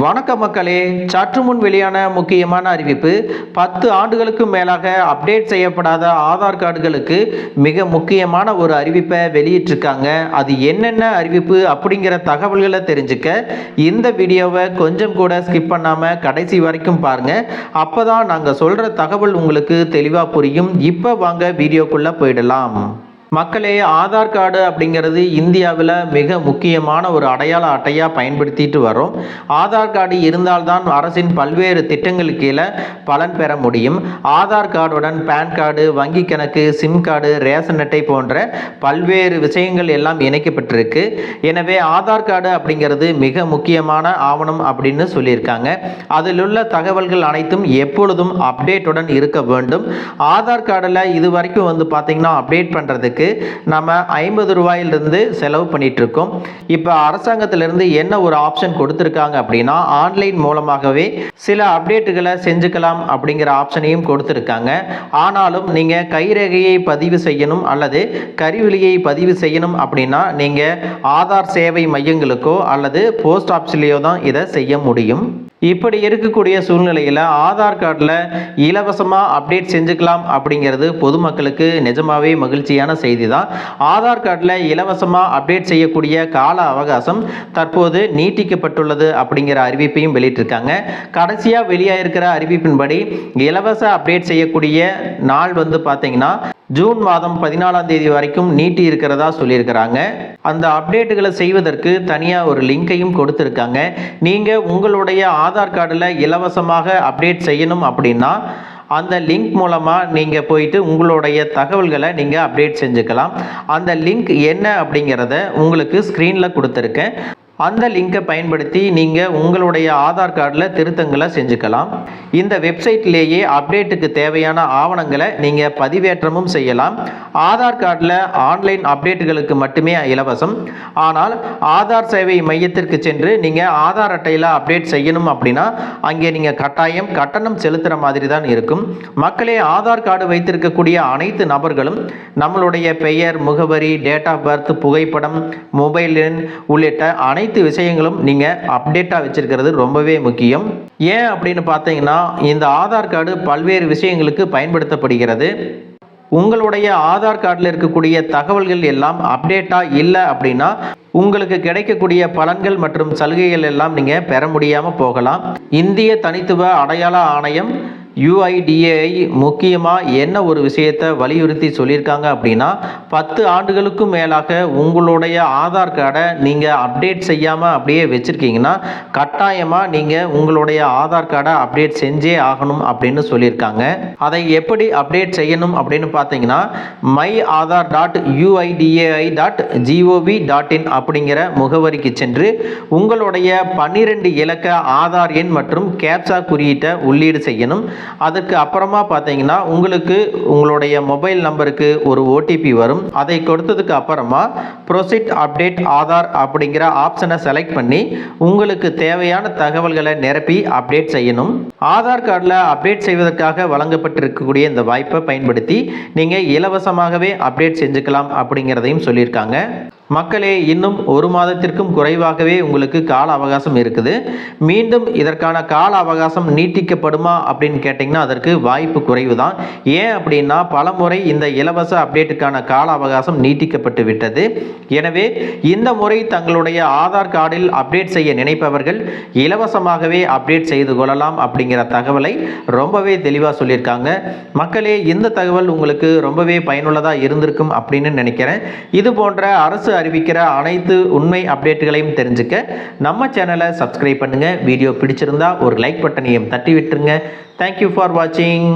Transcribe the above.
வணக்க மக்களே, சற்று முன் வெளியான முக்கியமான அறிவிப்பு. 10 ஆண்டுகளுக்கு மேலாக அப்டேட் செய்யப்படாத ஆதார் கார்டுகளுக்கு மிக முக்கியமான ஒரு அறிவிப்பை வெளியிட்டிருக்காங்க. அது என்னென்ன அறிவிப்பு அப்படிங்கிற தகவல்களை தெரிஞ்சுக்க இந்த வீடியோவை கொஞ்சம் கூட ஸ்கிப் பண்ணாம கடைசி வரைக்கும் பாருங்க. அப்பதான் நாங்கள் சொல்ற தகவல் உங்களுக்கு தெளிவா புரியும். இப்போ வாங்க வீடியோக்குள்ள போயிடலாம். மக்களே, ஆதார் கார்டு அப்படிங்கிறது இந்தியாவில் மிக முக்கியமான ஒரு அடையாள அட்டையாக பயன்படுத்திட்டு வரோம். ஆதார் கார்டு இருந்தால்தான் அரசின் பல்வேறு திட்டங்களுக்கு கீழே பலன் பெற முடியும். ஆதார் கார்டுடன் பேன் கார்டு, வங்கி கணக்கு, சிம் கார்டு, ரேஷன் அட்டை போன்ற பல்வேறு விஷயங்கள் எல்லாம் இணைக்கப்பட்டிருக்கு. எனவே ஆதார் கார்டு அப்படிங்கிறது மிக முக்கியமான ஆவணம் அப்படின்னு சொல்லியிருக்காங்க. அதில் உள்ள தகவல்கள் அனைத்தும் எப்பொழுதும் அப்டேட்டுடன் இருக்க வேண்டும். ஆதார் கார்டில் இது வரைக்கும் பார்த்தீங்கன்னா அப்டேட் பண்ணுறதுக்கு நம்ம 50 ரூபாயிலிருந்து செலவு பண்ணிட்டு இருக்கோம். இப்போ அரசாங்கத்திலிருந்து என்ன ஒரு ஆப்ஷன் கொடுத்திருக்காங்க அப்படின்னா, ஆன்லைன் மூலமாகவே சில அப்டேட்டுகளை செஞ்சுக்கலாம் அப்படிங்கிற ஆப்ஷனையும் கொடுத்திருக்காங்க. ஆனாலும் நீங்க கைரேகையை பதிவு செய்யணும் அல்லது கருவிழியை பதிவு செய்யணும் அப்படின்னா நீங்க ஆதார் சேவை மையங்களுக்கோ அல்லது போஸ்ட் ஆஃபீஸ்லயோ தான் இதை செய்ய முடியும். இப்படி இருக்கக்கூடிய சூழ்நிலையில் ஆதார் கார்டில் இலவசமாக அப்டேட் செஞ்சுக்கலாம் அப்படிங்கிறது பொதுமக்களுக்கு நிஜமாவே மகிழ்ச்சியான செய்தி தான். ஆதார் கார்டில் இலவசமாக அப்டேட் செய்யக்கூடிய கால அவகாசம் தற்போது நீட்டிக்கப்பட்டுள்ளது அப்படிங்கிற அறிவிப்பையும் வெளியிட்டிருக்காங்க. கடைசியாக வெளியாகிருக்கிற அறிவிப்பின்படி இலவச அப்டேட் செய்யக்கூடிய நாள் பார்த்தீங்கன்னா ஜூன் மாதம் 14ஆம் தேதி வரைக்கும் நீட்டி இருக்கிறதா சொல்லியிருக்கிறாங்க. அந்த அப்டேட்டுகளை செய்வதற்கு தனியாக ஒரு லிங்கையும் கொடுத்துருக்காங்க. நீங்கள் உங்களுடைய ஆதார் கார்டில் இலவசமாக அப்டேட் செய்யணும் அப்படின்னா அந்த லிங்க் மூலமாக நீங்கள் போயிட்டு உங்களுடைய தகவல்களை நீங்கள் அப்டேட் செஞ்சுக்கலாம். அந்த லிங்க் என்ன அப்படிங்கிறத உங்களுக்கு ஸ்க்ரீனில் கொடுத்துருக்கேன். அந்த லிங்கை பயன்படுத்தி நீங்கள் உங்களுடைய ஆதார் கார்டில் திருத்தங்களை செஞ்சுக்கலாம். இந்த வெப்சைட்லேயே அப்டேட்டுக்கு தேவையான ஆவணங்களை நீங்கள் பதிவேற்றமும் செய்யலாம். ஆதார் கார்டில் ஆன்லைன் அப்டேட்டுகளுக்கு மட்டுமே இலவசம். ஆனால் ஆதார் சேவை மையத்திற்கு சென்று நீங்கள் ஆதார் அட்டையில் அப்டேட் செய்யணும் அப்படின்னா அங்கே நீங்கள் கட்டணம் செலுத்துகிற மாதிரி தான் இருக்கும். மக்களே, ஆதார் கார்டு வைத்திருக்கக்கூடிய அனைத்து நபர்களும் நம்மளுடைய பெயர், முகவரி, டேட் ஆஃப் பர்த், புகைப்படம், மொபைல் எண் உள்ளிட்ட அனைத்து விஷயங்களும் நீங்க அப்டேட்டா வச்சிருக்கிறது ரொம்பவே முக்கியம். ஏன் அப்படின்னு பார்த்தீங்கன்னா, இந்த ஆதார் கார்டு பல்வேறு விஷயங்களுக்கு பயன்படுத்தப்படுகிறது. உங்களுடைய ஆதார் கார்டில் இருக்கக்கூடிய தகவல்கள் எல்லாம் அப்டேட்டா இல்லை அப்படின்னா உங்களுக்கு கிடைக்கக்கூடிய பலன்கள் மற்றும் சலுகைகள் எல்லாம் நீங்க பெற முடியாம போகலாம். இந்திய தனித்துவ அடையாள ஆணையம் UIDAI முக்கியமாக என்ன ஒரு விஷயத்தை வலியுறுத்தி சொல்லியிருக்காங்க அப்படின்னா, 10 ஆண்டுகளுக்கும் மேலாக உங்களுடைய ஆதார் கார்டை நீங்கள் அப்டேட் செய்யாமல் அப்படியே வச்சுருக்கீங்கன்னா கட்டாயமாக நீங்கள் உங்களுடைய ஆதார் கார்டை அப்டேட் செஞ்சே ஆகணும் அப்படின்னு சொல்லியிருக்காங்க. அதை எப்படி அப்டேட் செய்யணும் அப்படின்னு பார்த்தீங்கன்னா, myAadhar.uida.gov.in அப்படிங்கிற முகவரிக்கு சென்று உங்களுடைய 12 இலக்க ஆதார் எண் மற்றும் கேப்சா குறியீட்டை உள்ளீடு செய்யணும். அதுக்கு அப்புறமா பார்த்தீங்கன்னா உங்களுக்கு உங்களுடைய மொபைல் நம்பருக்கு ஒரு OTP வரும். அதை கொடுத்ததுக்கு அப்புறமா ப்ரொசீட் அப்டேட் ஆதார் அப்படிங்கிற ஆப்ஷனை செலக்ட் பண்ணி உங்களுக்கு தேவையான தகவல்களை நிரப்பி அப்டேட் செய்யணும். ஆதார் கார்டில் அப்டேட் செய்வதற்காக வழங்கப்பட்டிருக்கக்கூடிய இந்த வாய்ப்பை பயன்படுத்தி நீங்கள் இலவசமாகவே அப்டேட் செஞ்சுக்கலாம் அப்படிங்கிறதையும் சொல்லியிருக்காங்க. மக்களே, இன்னும் 1 மாதத்திற்கும் குறைவாகவே உங்களுக்கு கால அவகாசம் இருக்குது. மீண்டும் இதற்கான கால அவகாசம் நீட்டிக்கப்படுமா அப்படின்னு கேட்டிங்கன்னா அதற்கு வாய்ப்பு குறைவு தான். ஏன் அப்படின்னா பலமுறை இந்த இலவச அப்டேட்டுக்கான கால அவகாசம் நீட்டிக்கப்பட்டு விட்டது. எனவே இந்த முறை தங்களுடைய ஆதார் கார்டில் அப்டேட் செய்ய நினைப்பவர்கள் இலவசமாகவே அப்டேட் செய்து கொள்ளலாம் அப்படிங்கிற தகவலை ரொம்பவே தெளிவாக சொல்லியிருக்காங்க. மக்களே, இந்த தகவல் உங்களுக்கு ரொம்பவே பயனுள்ளதாக இருந்திருக்கும் அப்படின்னு நினைக்கிறேன். இது போன்ற அரசு அறிவிக்கிற அனைத்து உண்மை அப்டேட்டுகளையும் தெரிஞ்சுக்க நம்ம சேனலை சப்ஸ்கிரைப் பண்ணுங்க. வீடியோ பிடிச்சிருந்தா ஒரு லைக் பட்டனையும் தட்டி விட்டுருங்க. தேங்க்யூ ஃபார் வாட்சிங்.